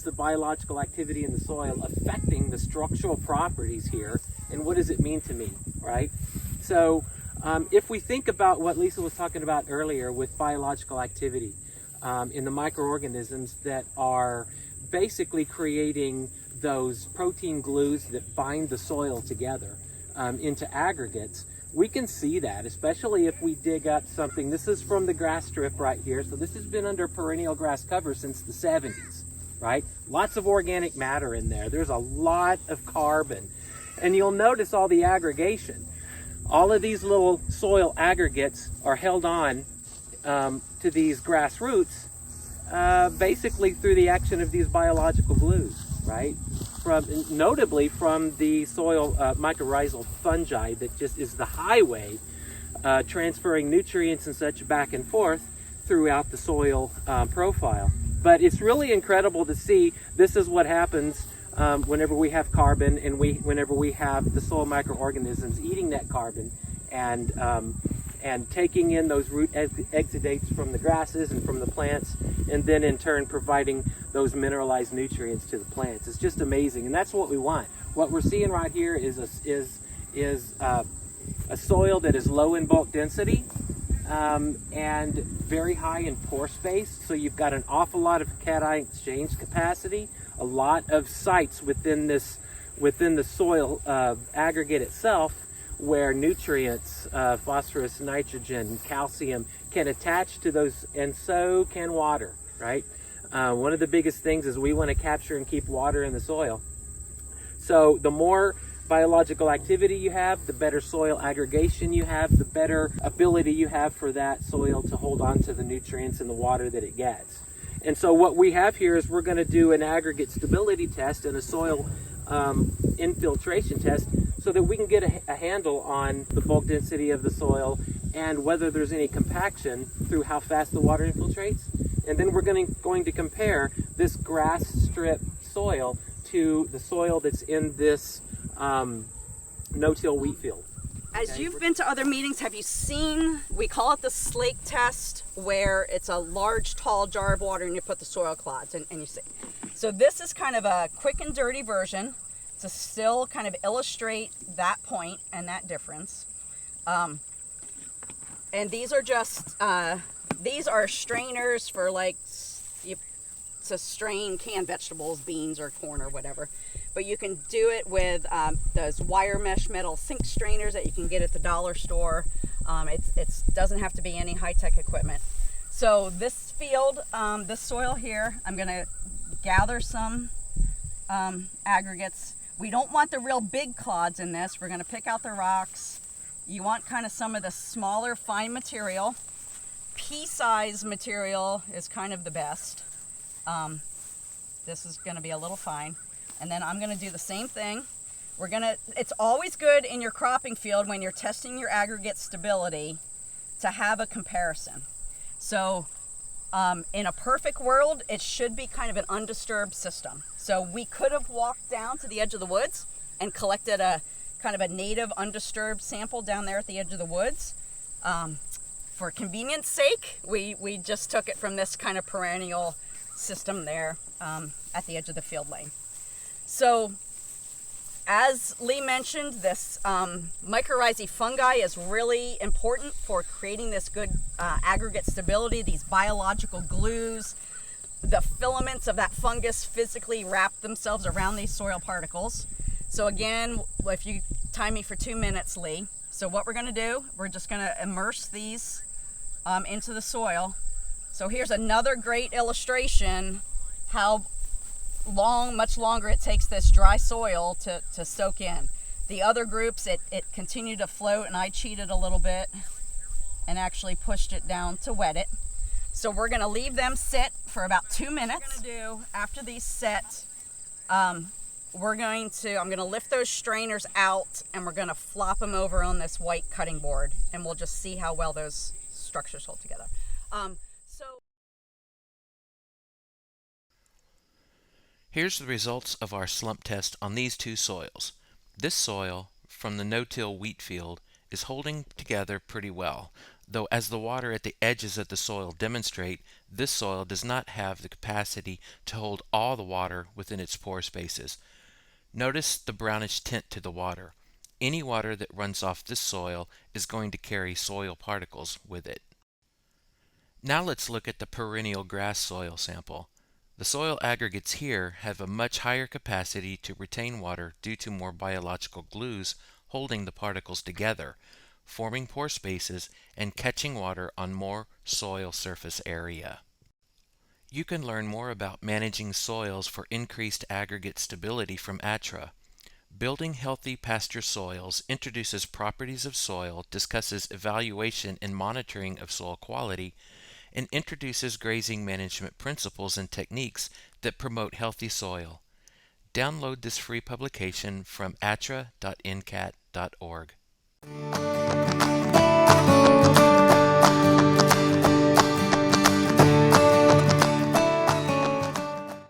is the biological activity in the soil affecting the structural properties here, and what does it mean to me, right? So if we think about what Lisa was talking about earlier with biological activity in the microorganisms that are basically creating those protein glues that bind the soil together into aggregates, we can see that, especially if we dig up something. This is from the grass strip right here. So this has been under perennial grass cover since the 70s, right? Lots of organic matter in there. There's a lot of carbon. And you'll notice all the aggregation. All of these little soil aggregates are held on to these grass roots basically through the action of these biological glues, right? Notably from the soil mycorrhizal fungi that just is the highway transferring nutrients and such back and forth throughout the soil profile. But it's really incredible to see this is what happens whenever we have carbon and whenever we have the soil microorganisms eating that carbon and taking in those root exudates from the grasses and from the plants, and then in turn providing those mineralized nutrients to the plants. It's just amazing, and that's what we want. What we're seeing right here is a soil that is low in bulk density and very high in pore space. So you've got an awful lot of cation exchange capacity, a lot of sites within the soil aggregate itself where nutrients, phosphorus, nitrogen, calcium can attach to those, and so can water, right? One of the biggest things is we want to capture and keep water in the soil. So the more biological activity you have, the better soil aggregation you have, the better ability you have for that soil to hold on to the nutrients and the water that it gets. And so what we have here is we're going to do an aggregate stability test and a soil infiltration test so that we can get a handle on the bulk density of the soil and whether there's any compaction through how fast the water infiltrates. And then we're going to compare this grass strip soil to the soil that's in this no-till wheat field. As you've been to other meetings, have you seen, we call it the slake test, where it's a large, tall jar of water and you put the soil clods and you see. So this is kind of a quick and dirty version to still kind of illustrate that point and that difference. And these are just, these are strainers for like, to strain canned vegetables, beans or corn or whatever. But you can do it with those wire mesh metal sink strainers that you can get at the dollar store. It doesn't have to be any high-tech equipment. So this field, this soil here, I'm gonna gather some aggregates. We don't want the real big clods in this. We're gonna pick out the rocks. You want kind of some of the smaller, fine material. Pea-size material is kind of the best. This is gonna be a little fine. And then I'm gonna do the same thing. It's always good in your cropping field when you're testing your aggregate stability to have a comparison. So in a perfect world, it should be kind of an undisturbed system. So we could have walked down to the edge of the woods and collected a kind of a native undisturbed sample down there at the edge of the woods. For convenience sake, we just took it from this kind of perennial system there at the edge of the field lane. So, as Lee mentioned, this mycorrhizae fungi is really important for creating this good aggregate stability, these biological glues. The filaments of that fungus physically wrap themselves around these soil particles. So again, if you time me for 2 minutes, Lee. So what we're gonna do, we're just gonna immerse these into the soil. So here's another great illustration how much longer it takes this dry soil to soak in. The other groups, it continued to float, and I cheated a little bit and actually pushed it down to wet it. So we're gonna leave them sit for about 2 minutes. What we're gonna do after these set, I'm gonna lift those strainers out and we're gonna flop them over on this white cutting board, and we'll just see how well those structures hold together. Here's the results of our slump test on these two soils. This soil from the no-till wheat field is holding together pretty well, though as the water at the edges of the soil demonstrate, this soil does not have the capacity to hold all the water within its pore spaces. Notice the brownish tint to the water. Any water that runs off this soil is going to carry soil particles with it. Now let's look at the perennial grass soil sample. The soil aggregates here have a much higher capacity to retain water due to more biological glues holding the particles together, forming pore spaces and catching water on more soil surface area. You can learn more about managing soils for increased aggregate stability from ATTRA. Building Healthy Pasture Soils introduces properties of soil, discusses evaluation and monitoring of soil quality, and introduces grazing management principles and techniques that promote healthy soil. Download this free publication from attra.ncat.org.